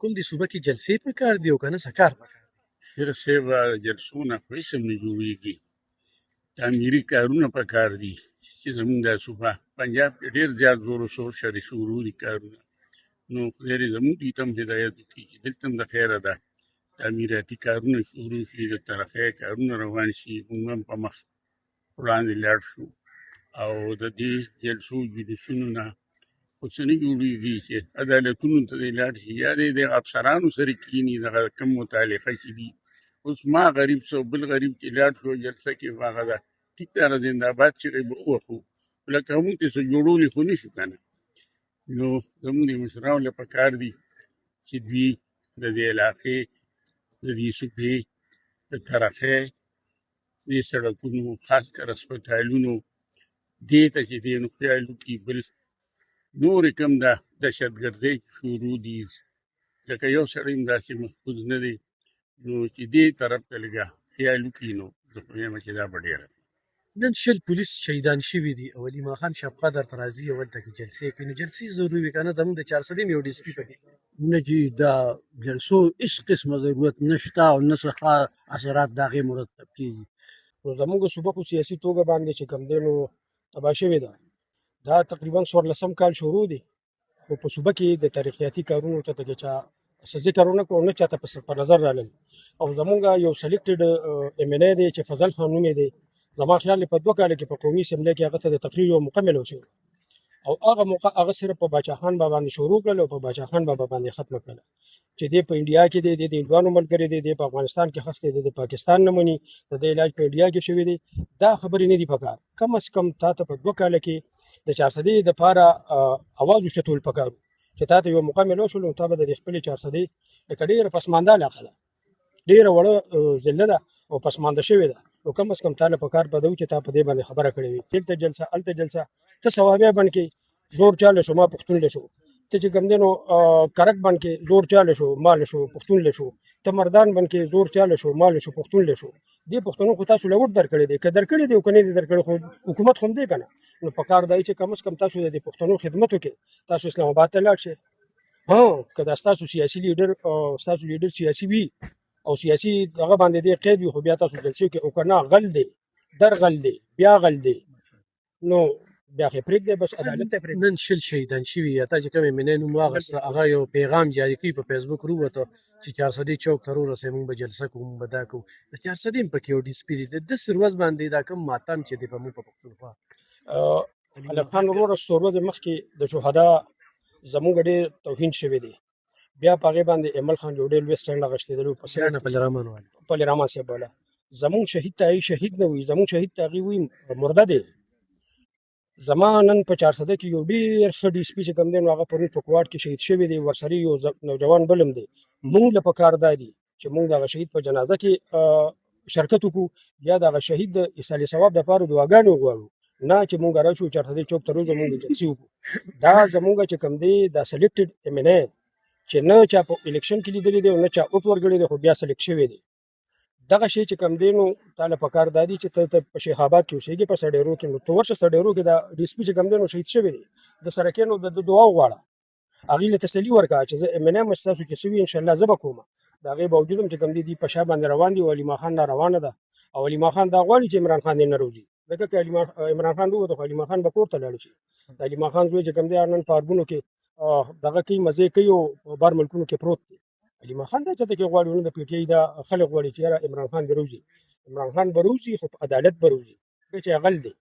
کوم دي صوبه کې جلسې پکار دي او کنه سکار پکار دي؟ ډېره صاحب جلسو نه خو هېڅ هم نه جوړېږي. تعمیري کارونه پکار دي چې زمونږ دا صوبه پنجاب کې ډېر زیات زور و شور سره شروع دي کارونه. نو خدای دې زموږ دوی ته هم هدایت وکړي چې دلته هم د خیره ده تعمیراتي کارونه شروع شي، د طرفه کارونه روان شي، موږ هم په مخ وړاندې لاړ شو. او د دې جلسو جلوسونو نه خو څه نه جوړېږي چې عدالتونو ته دې لاړ شي، یا دې د افسرانو سره کښېني دغه کم متعلقه چې دي. اوس ما غریب څه بل غریب چې لاړ شو جلسه کې هغه ده ټیک ده، زنده‌باد چغې به ووهو، لکه موږ چې څه جوړولی خو نه شو که نه. نو زموږ د مشرانو له پکار دي چې دوی د دې علاقې د دې صوبې د طرفې دې سړکونو خاص کر هسپتالونو دې ته چې دی نو خیال وکړي. بل نورې کوم د دهشتګردۍ شروع دي، لکه یو سړی هم داسې محفوظ نه دی، نو چې دې طرف ته لږه خیال وکړي نو زه خو یم چې دا به ډېره نن شل پولیس شهیدان شوي دي او علي ماخان شب قدر ته راځي او هلته کې جلسې کوي. نو جلسې ضروري وي که نه؟ زموږ د 400 یو ډي اس پي پکې نه چې دا جلسو هېڅ قسمه ضرورت نشته او نه څه ښه اثرات د هغې مرتب کېږي. نو زموږ صوبه په سیاسي توګه باندې چې کوم دی نو تباه شوې ده. دا تقریبا 14 کال شروع دی، خو په صوبه کې د تاریخیاتي کارونو چاته کې چا څه ذکر ونه کړو، نه چاته په نظر رالل. او زمونږ یو سلیکټډ ایم ایل ای دی چې فضل خان نوم یې دی، زما خیال دی په 2 کاله کې په قومي اسمبلی کې هغه ته د تقریر یو موقع میلاو شوې، او هغه موقع هغه صرف په باچا خان بابا باندې شروع کړل او په باچا خان بابا باندې ختم کړل چې دی په انډیا کې دی، د هندوانو ملګری دی، په افغانستان کې خښ دی، د پاکستان نه مني، د دې علاج په انډیا کې شوی دی. دا خبرې نه دي پکار. کم از کم تا ته په 2 کاله کې د 400 دپاره اواز وچتول پکار چې تا ته یو موقع میلاو شول، نو تا به د خپلې 400 لکه ډېره پسمانده علاقه ده، ډېره وړه ضلع ده او پسمانده شوې ده، نو کم از کم تا له پکار به ده چې تا په دې باندې خبره کړې وي. دلته جلسه هلته جلسه، ته ثوابیه بند کې زور چاله شو ما پښتون له شو، ته چې کوم دی نو کرک بند کې زور چاله شو ما له شو پښتون له شو، ته مردان بند کې زور چاله شو ما له شو پښتون له شو. دې پښتنو خو تاسو له وټ درکړی دی، که درکړی دی او که نه دی درکړی، خو حکومت خو هم دی که نه. نو پکار دی چې کم از کم تاسو د پښتنو خدمت وکړئ، تاسو اسلام آباد ته لاړ شئ. که دا ستاسو سیاسي لیډر ستاسو لیډر سیاسي وي او سیاسي هغه باندې دی قید وي، خو بیا تاسو جلسې وکړئ، او که نه غل دی درغل دی بیا غل دی، نو بیا خو یې پرېږدئ، بس عدالت ته پرېږدئ. نن شل شهیدان شوي یا تا چې کوم ایم ان ای نوم واخیسته، هغه یو پیغام جاري کوي په فیسبوک رووته چې 400 چوک ته رورسئ، موږ به جلسه کوو، موږ به دا کوو. د 400 هم پکې یو ډي اس پي دی، د داسې ورځ باندې دا کوم ماتم چې دی په موږ په پښتونخوا علي خان وروره څو ورځې مخکې د شهدا زموږ ډېر توهین شوی دی، بیا په هغې باندې ایمل خان یو ډېر لوی سټنډ اخیستېدلی و په سیند نه پل رحمان والا پل رحمان صاحب والا. زموږ شهید ته هغې شهید نه وي، زموږ شهید ته هغې وایي مرده دی. زما نن په 400 کې یو ډېر ښه ډي اس پي چې کوم دی نو هغه پرون په کوټ کې شهید شوی دی، ورسره یو نوجوان بل هم دی. موږ له پکار دا دي چې موږ د هغه شهید په جنازه کې شرکت وکړو، یا د هغه شهید د ایصال ثواب دپاره دعاګانې وغواړو، نه چې موږ راشو 400 چوک ته روزو موږ جلسې وکړو. دا زموږ چې کوم دی دا سلیکټډ ایم این ای چې نه چا په الیکشن کې لیدلی دی او نه چا اوټ ورکړی دی، خو بیا سلیکټ شوی دی. دغه شی چې کوم دی نو تا له پکار دا دي چې ته په شیخ آباد کې اوسېږې په سډیرو کې، نو ته ورشه سډیرو کې دا ډي اس پي چې کوم دی نو شهید شوی دی، د سره کښېنو د دعا وغواړه، هغې له تسلي ورکړه چې زه ایم این ای یم ستاسو چې څه وي انشاءالله زه به کوم. د هغې باوجود هم چې کوم دی په شا باندې روان دي او علي ماخان ناروانه ده، او علي ماخان دا غواړي چې عمران خان یې نه روزي، ځکه که عمران خان ووته خو علي ماخان به کور ته لاړ شي. د علي ماخان زوی چې کوم دی نن په ارګونو کې دغه کوي مزې کوي او په بار ملکونو کې پروت دی. علي ماخان دا چاته کې غواړي نه د پي ټي آی دا خلک غواړي چې یاره عمران خان دې روزي، عمران خان به روزي خو په عدالت به روزي، چې غل دی.